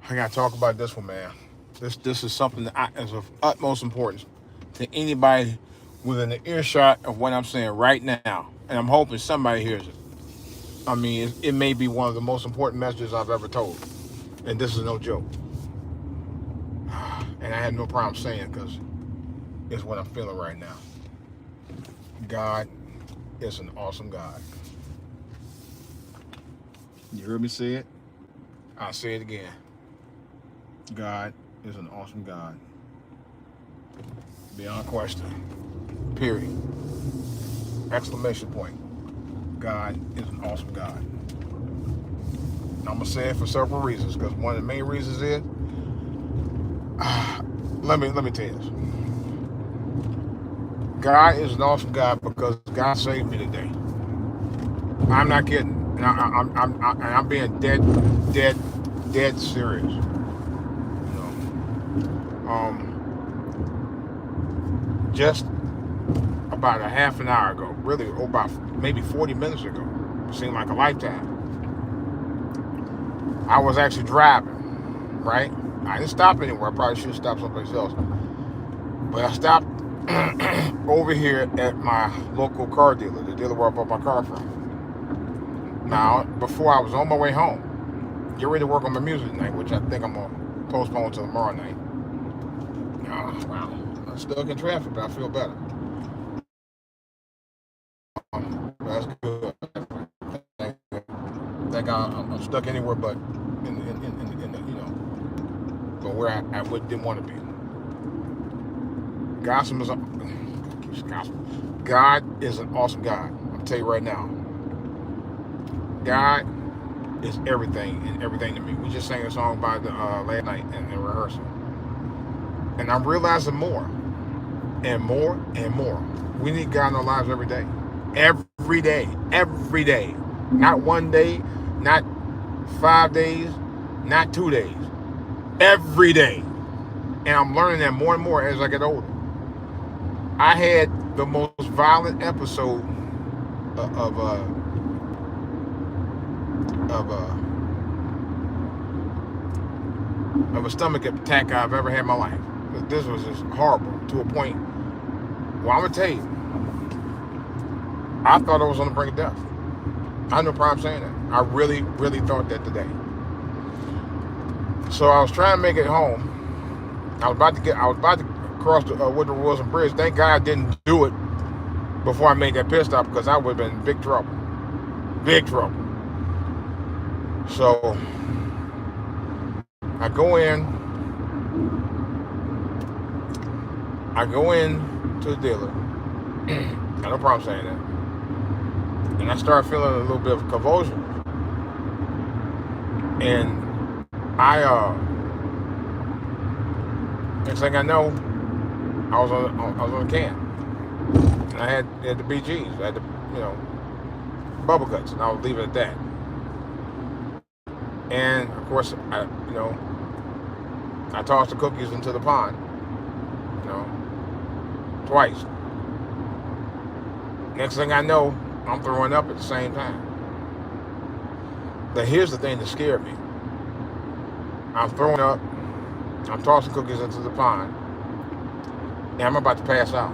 I gotta talk about this one, man. This is something that is of utmost importance to anybody within the earshot of what I'm saying right now, and I'm hoping somebody hears it. I mean, it may be one of the most important messages I've ever told, and this is no joke. And I had no problem saying it because it's what I'm feeling right now. God is an awesome God. You heard me say it? I'll say it again. God is an awesome God. Beyond question. Period. Exclamation point. God is an awesome God. I'm gonna say it for several reasons, because one of the main reasons is, let me tell you this. God is an awesome God because God saved me today. I'm not kidding. And I'm being dead serious. Just about a half an hour ago, really about maybe 40 minutes ago, it seemed like a lifetime. I was actually driving, right? I didn't stop anywhere. I probably should have stopped someplace else. But I stopped over here at my local car dealer, the dealer where I bought my car from. Now, before I was on my way home, get ready to work on my music tonight, which I think I'm going to postpone to tomorrow night. Wow. I'm stuck in traffic, but I feel better. That's good. I think I'm stuck anywhere but in the, but where I didn't want to be. Gospel is God is an awesome God. I'll tell you right now. God is everything and everything to me. We just sang a song by the last night in rehearsal, and I'm realizing more and more and more. We need God in our lives every day, every day, every day. Not one day, not 5 days, not 2 days. Every day, and I'm learning that more and more as I get older. I had the most violent episode of of a of a stomach attack I've ever had in my life. This was just horrible to a point. Well, I'm gonna tell you, I thought I was on the brink of death. I have no problem saying that. I really, really thought that today. So I was trying to make it home. I was about to cross the Woodrow Wilson Bridge. Thank God I didn't do it before I made that pit stop, because I would have been in big trouble. Big trouble. So I go in to the dealer. I no problem saying that. And I start feeling a little bit of convulsion. And next thing I know, I was on a can. And I had the BGs. I had the, bubble guts, and I'll leave it at that. And of course, I tossed the cookies into the pond, twice. Next thing I know, I'm throwing up at the same time. But here's the thing that scared me. I'm throwing up, I'm tossing cookies into the pond, and I'm about to pass out.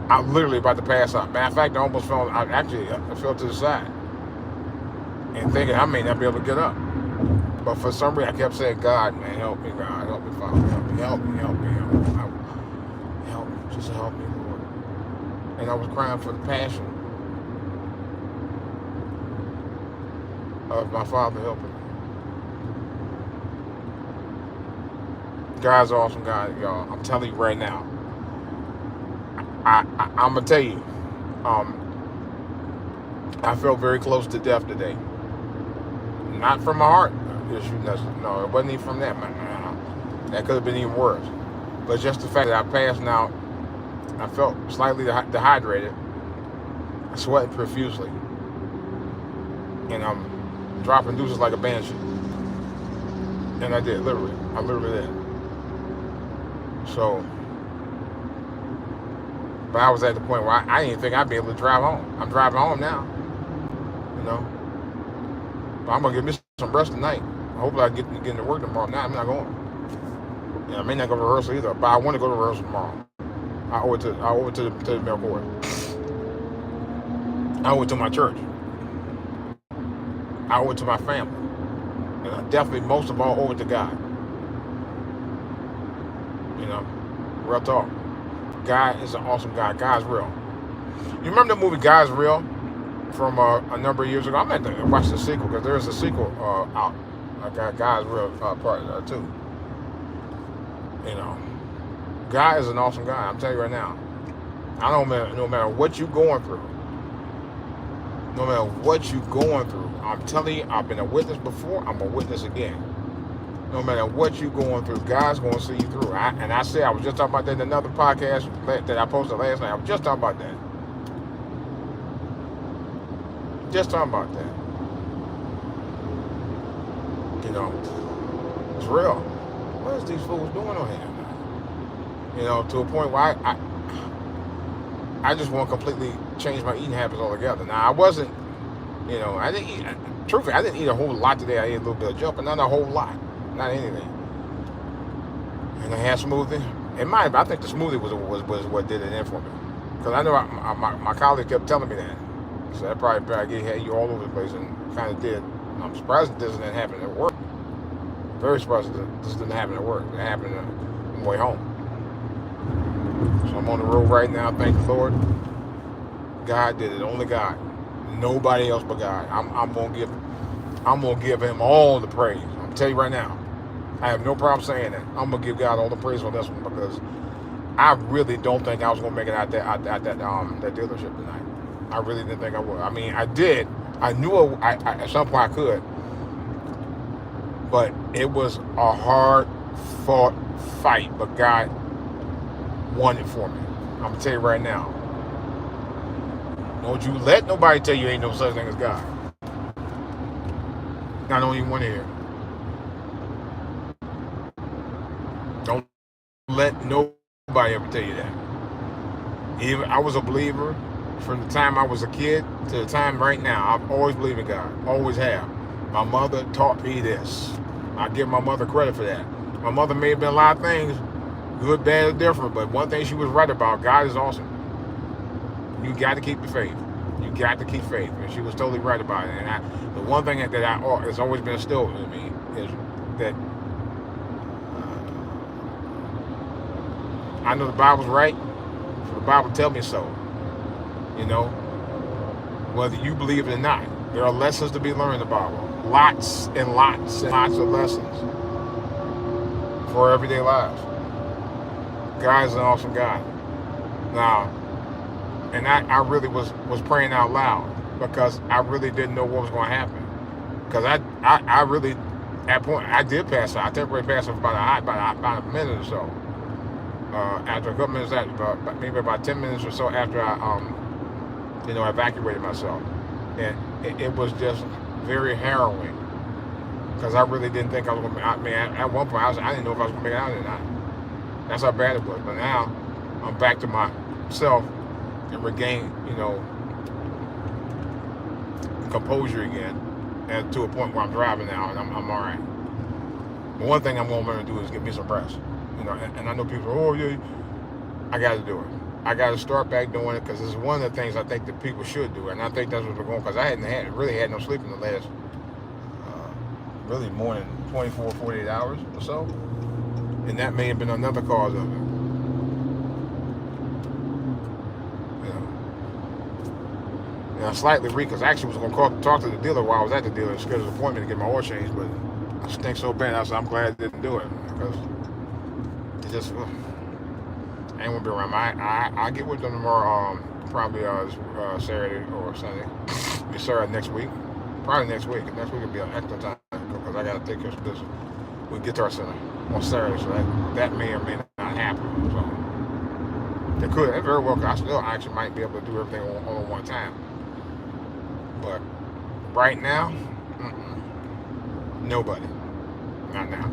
I'm literally about to pass out. Matter of fact, I fell to the side and thinking I may not be able to get up. But for some reason, I kept saying, God, man, help me, God, help me, Father, help me, help me, just help me, Lord. And I was crying for the passion of my Father helping me. God's an awesome God, y'all. I'm telling you right now. I'm gonna tell you, I felt very close to death today. Not from my heart issue, no, it wasn't even from that. That could have been even worse. But just the fact that I passed out, I felt slightly dehydrated, sweating profusely, and I'm dropping deuces like a banshee. And I did, literally. I literally did. So, but I was at the point where I didn't think I'd be able to drive home. I'm driving home now, But I'm gonna give me some rest tonight. Hopefully I get into work tomorrow. Nah, I'm not going. Yeah, I may not go to rehearsal either, but I want to go to rehearsal tomorrow. I owe it to the male chorus. I owe it to my church. I owe it to my family. And I definitely, most of all, owe it to God. You know, real talk. God is an awesome guy. God's real. You remember the movie God's Real from a number of years ago? I meant to watch the sequel because there is a sequel out. I got God's Real part 2. You know, God is an awesome guy. I'm telling you right now. No matter what you're going through, no matter what you're going through, I'm telling you, I've been a witness before. I'm a witness again. No matter what you're going through, God's going to see you through. I was just talking about that in another podcast that I posted last night. I was just talking about that. Just talking about that. You know, it's real. What is these fools doing on here? You know, to a point where I just want to completely change my eating habits altogether. Now, I wasn't, you know, I didn't eat a whole lot today. I ate a little bit of junk, but not a whole lot. Not anything. And I had smoothie. I think the smoothie was what did it in for me. Because I know my colleague kept telling me that. So that probably had you all over the place, and kind of did. I'm surprised this didn't happen at work. Very surprised that this didn't happen at work. It happened on my way home. So I'm on the road right now. Thank the Lord. God did it. Only God. Nobody else but God. I'm gonna give Him all the praise. I'm telling you right now. I have no problem saying that. I'm gonna give God all the praise on this one because I really don't think I was gonna make it out that dealership tonight. I really didn't think I would. I mean, I did. I knew at some point I could, but it was a hard-fought fight. But God won it for me. I'm gonna tell you right now. Don't you let nobody tell you ain't no such thing as God. I don't even want to hear. Don't let nobody ever tell you that. Even I was a believer from the time I was a kid to the time right now. I've always believed in God. Always have. My mother taught me this. I give my mother credit for that. My mother may have been a lot of things, good, bad, or different, but one thing she was right about, God is awesome. You got to keep the faith. You got to keep faith. And she was totally right about it. And the one thing that has always been instilled in me is that I know the Bible's right, so the Bible tells me so. You know, whether you believe it or not, there are lessons to be learned in the Bible. Lots and lots and lots of lessons for everyday lives. God is an awesome God. Now, and I really was praying out loud because I really didn't know what was going to happen. Because I really, at that point, I did pass out. I temporarily passed out for about a minute or so. After a couple minutes, maybe about 10 minutes or so after I evacuated myself. And it was just very harrowing because I really didn't think I was going to. I mean, at one point, I didn't know if I was going to make it out or not. That's how bad it was. But now I'm back to myself and regain, composure again, and to a point where I'm driving now and I'm all right. But one thing I'm going to learn to do is get me some rest. And I know people say, oh yeah, I got to do it. I got to start back doing it because it's one of the things I think that people should do, and I think that's what we're going because I really had no sleep in the last really more than 24, 48 hours or so, and that may have been another cause of it. And I slightly because I actually was going to talk to the dealer while I was at the dealer and schedule an appointment to get my oil changed, but I stink so bad. I said I'm glad I didn't do it because it just. I ain't gonna be around. I get with them tomorrow, probably Saturday or Sunday. Saturday next week. Probably next week. Next week will be an excellent time because I gotta take care of business with Guitar Center on Saturday, so that may or may not happen. So it could. It very well could. I still actually might be able to do everything all at one time. But right now, nobody. Not now.